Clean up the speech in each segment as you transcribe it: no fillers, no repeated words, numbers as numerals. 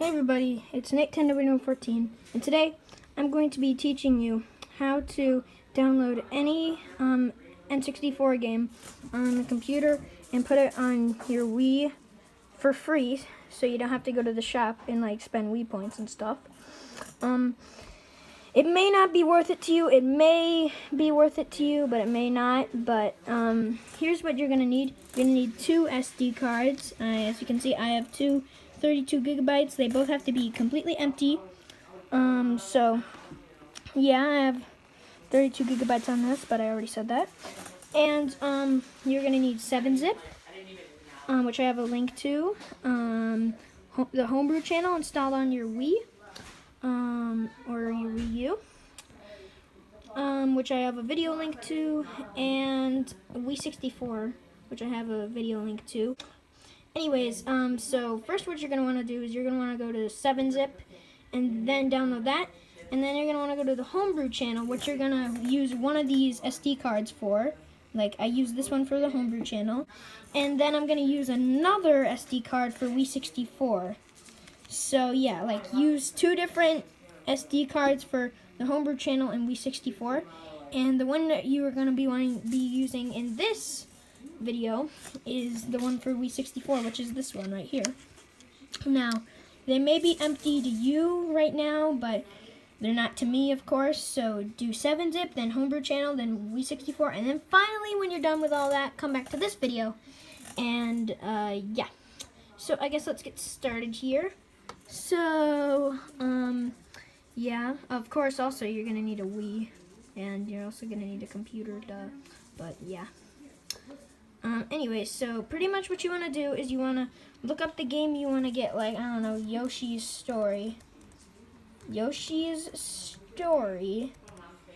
Hey everybody, it's Nintendo14, and today I'm going to be teaching you how to download any N64 game on the computer and put it on your Wii for free, so you don't have to go to the shop and like spend Wii points and stuff. It may not be worth it to you. It may be worth it to you, but it may not. But here's what you're gonna need. You're gonna need two SD cards. As you can see, I have two 32 gigabytes. They both have to be completely empty. So yeah, I have 32 gigabytes on this, but I already said that. And you're gonna need 7-zip, which I have a link to. The homebrew channel installed on your Wii. Or your Wii U, which I have a video link to, and Wii64, which I have a video link to. Anyways, so first what you're going to want to do is you're going to want to go to 7-zip, and then download that, and then you're going to want to go to the homebrew channel, which you're going to use one of these SD cards for. Like, I use this one for the homebrew channel, and then I'm going to use another SD card for Wii64. So yeah, like use two different SD cards for the homebrew channel and Wii64, and the one that you are going to be using in this video is the one for Wii64, which is this one right here. Now, they may be empty to you right now, but they're not to me, of course. So do 7-zip, then homebrew channel, then Wii64, and then finally, when you're done with all that, come back to this video. And yeah, so I guess let's get started here. So, yeah, of course, also, you're going to need a Wii, and you're also going to need a computer, but, yeah. Anyway, so, pretty much what you want to do is you want to look up the game you want to get, like, I don't know, Yoshi's Story. Yoshi's Story.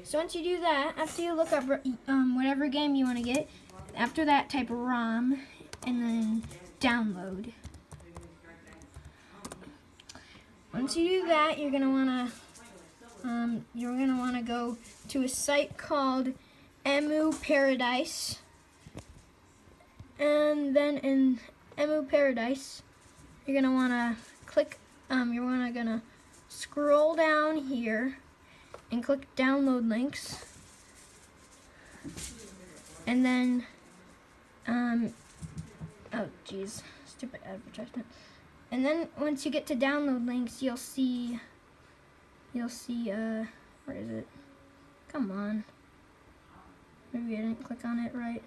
So, once you do that, after you look up, whatever game you want to get, after that, type ROM, and then download. Once you do that, you're gonna wanna go to a site called Emu Paradise, and then in Emu Paradise, you're gonna wanna click. Gonna scroll down here and click Download Links, and then oh geez, stupid advertisement. And then once you get to download links, you'll see, where is it? Come on. Maybe I didn't click on it right.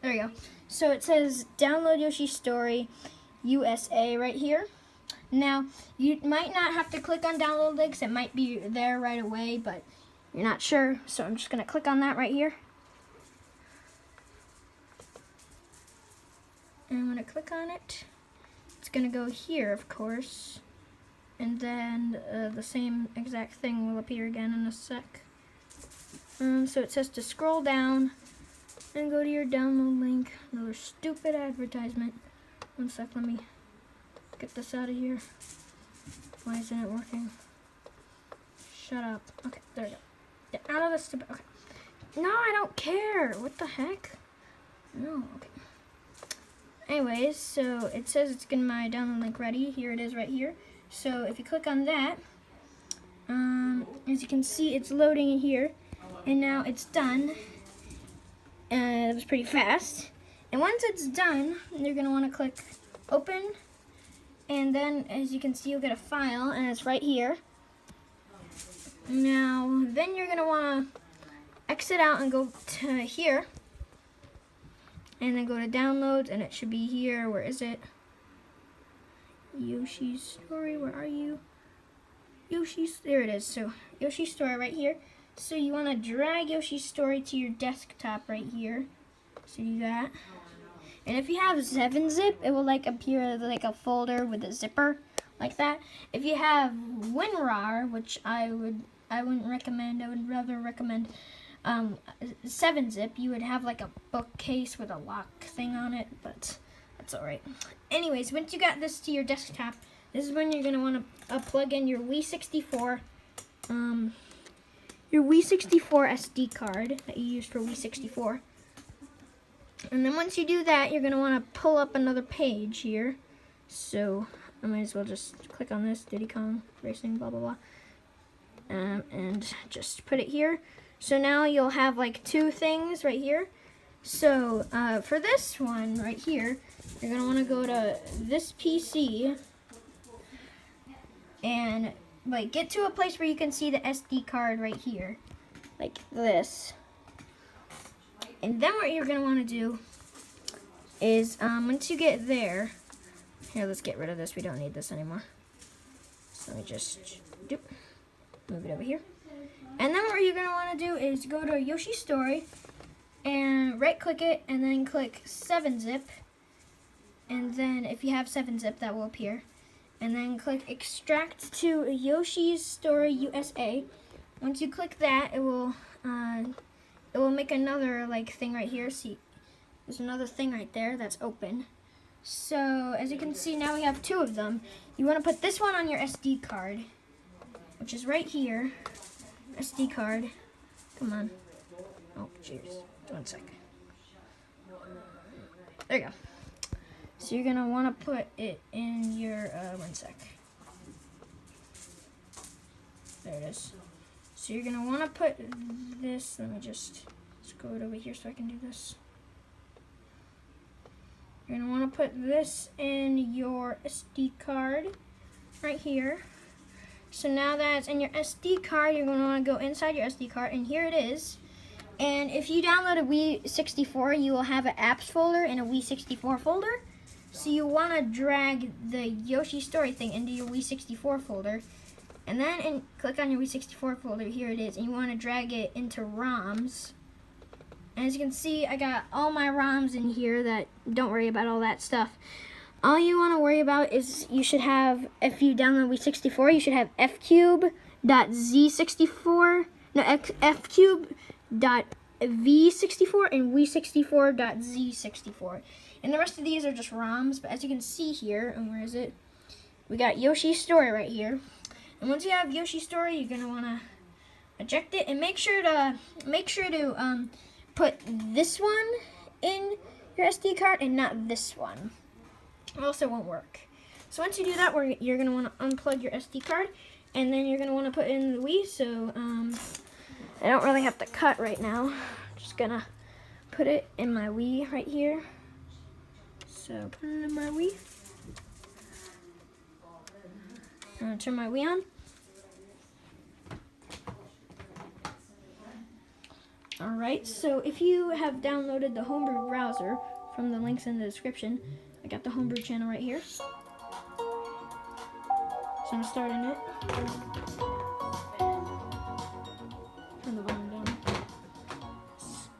There you go. So it says download Yoshi's Story USA right here. Now, you might not have to click on download links. It might be there right away, but you're not sure. So I'm just going to click on that right here. And when I click on it, it's going to go here, of course. And then the same exact thing will appear again in a sec. So it says to scroll down and go to your download link. Another stupid advertisement. One sec, let me get this out of here. Why isn't it working? Shut up. Okay, there we go. Get out of this stupid. Okay. No, I don't care. What the heck? No, okay. Anyways, so it says it's getting my download link ready. Here it is right here. So if you click on that, as you can see, it's loading here. And now it's done. That was pretty fast. And once it's done, you're going to want to click Open. And then, as you can see, you'll get a file, and it's right here. Now, then you're going to want to exit out and go to here. And then go to downloads, and it should be here. Where is it? Yoshi's Story, where are you? There it is. So, Yoshi's Story right here. So you want to drag Yoshi's Story to your desktop right here. So do that. And if you have 7-zip, it will like appear like a folder with a zipper, like that. If you have WinRAR, which I wouldn't recommend, I would rather recommend 7-zip, you would have like a bookcase with a lock thing on it, but that's alright. Anyways, once you got this to your desktop, this is when you're going to want to plug in your Wii64, SD card that you use for Wii64. And then once you do that, you're going to want to pull up another page here. So I might as well just click on this, Diddy Kong Racing, blah, blah, blah. And just put it here. So now you'll have like two things right here. So for this one right here, you're going to want to go to this PC and like get to a place where you can see the SD card right here, like this. And then what you're going to want to do is once you get there, here, let's get rid of this. We don't need this anymore. So let me just move it over here. And then what you're going to want to do is go to Yoshi's Story and right click it and then click 7-zip. And then if you have 7-zip, that will appear. And then click extract to Yoshi's Story USA. Once you click that, it will make another like thing right here. See, there's another thing right there that's open. So as you can see, now we have two of them. You want to put this one on your SD card, which is right here. SD card. Come on. Oh, jeez. 1 sec. There you go. So you're gonna want to put it in your 1 sec. There it is. So you're gonna want to put this. Let me just go it over here so I can do this. You're gonna want to put this in your SD card right here. So now that it's in your SD card, you're gonna want to go inside your SD card, and here it is. And if you download a Wii 64, you will have an apps folder and a Wii 64 folder. So you want to drag the Yoshi Story thing into your Wii 64 folder. And then click on your Wii 64 folder, here it is. And you want to drag it into ROMs. And as you can see, I got all my ROMs in here. Don't worry about all that stuff. All you want to worry about is you should have, if you download Wii 64, you should have fcube.z64, no, fcube.v64 and Wii64.z64. And the rest of these are just ROMs, but as you can see here, and where is it? We got Yoshi's Story right here. And once you have Yoshi's Story, you're gonna wanna eject it and make sure to put this one in your SD card and not this one. It also won't work. So once you do that, you're gonna wanna unplug your SD card, and then you're gonna wanna put it in the Wii. So I don't really have to cut right now. I'm just gonna put it in my Wii right here. So put it in my Wii. I'm gonna turn my Wii on. Alright, so if you have downloaded the Homebrew browser from the links in the description, I got the Homebrew channel right here. So I'm starting it. Turn the volume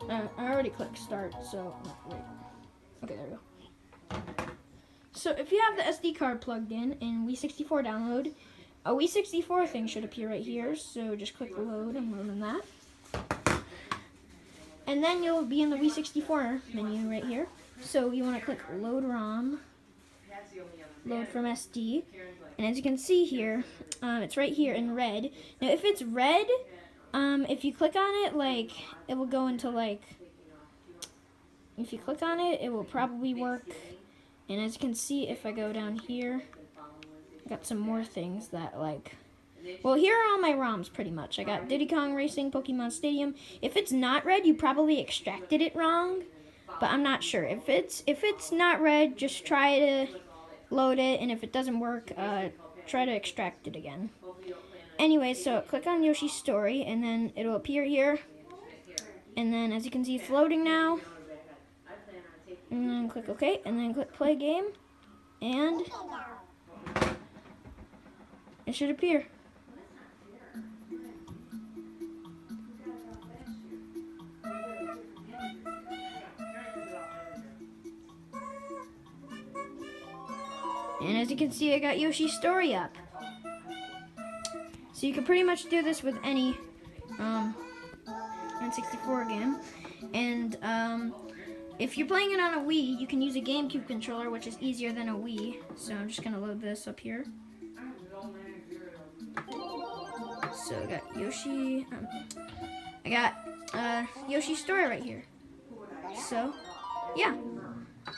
down. I already clicked start, so wait. Okay, there we go. So if you have the SD card plugged in and Wii 64 download, a Wii 64 thing should appear right here. So just click load and load on that. And then you'll be in the Wii 64 menu right here. So you want to click load ROM, load from SD. And as you can see here, it's right here in red. Now if it's red, if you click on it, like, it will go into like, if you click on it, it will probably work. And as you can see, if I go down here, I got some more things that like, well, here are all my ROMs pretty much. I got Diddy Kong Racing, Pokemon Stadium. If it's not red, you probably extracted it wrong, but I'm not sure. If it's not red, just try to load it, and if it doesn't work, try to extract it again. Anyway, so click on Yoshi's Story, and then it'll appear here. And then as you can see, it's loading now. And then click OK, and then click play game, and it should appear. And as you can see, I got Yoshi's Story up. So you can pretty much do this with any N64 game. And if you're playing it on a Wii, you can use a GameCube controller, which is easier than a Wii. So I'm just going to load this up here. So I got Yoshi. I got Yoshi's Story right here. So yeah,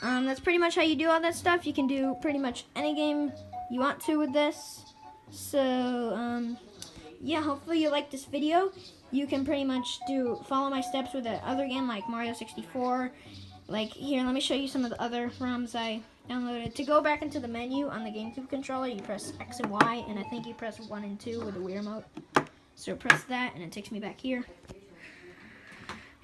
that's pretty much how you do all that stuff. You can do pretty much any game you want to with this. So, yeah, hopefully you like this video. You can pretty much follow my steps with the other game like Mario 64. Like, here, let me show you some of the other ROMs I downloaded. To go back into the menu on the GameCube controller, you press X and Y, and I think you press 1 and 2 with the Wii remote. So press that, and it takes me back here.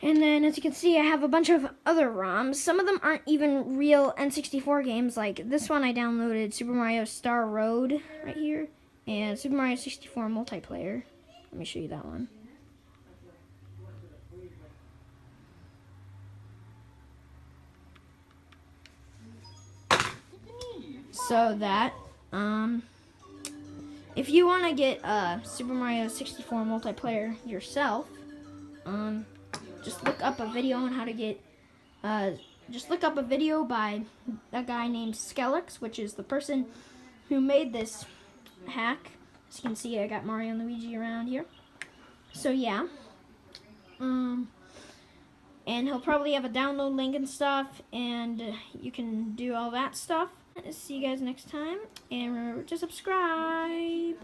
And then, as you can see, I have a bunch of other ROMs. Some of them aren't even real N64 games. Like this one I downloaded, Super Mario Star Road, right here. And Super Mario 64 Multiplayer. Let me show you that one. So that, if you want to get Super Mario 64 Multiplayer yourself, just look up a video on how to get, just look up a video by a guy named Skelix, which is the person who made this hack. As you can see, I got Mario and Luigi around here. So yeah, and he'll probably have a download link and stuff, and you can do all that stuff. See you guys next time, and remember to subscribe.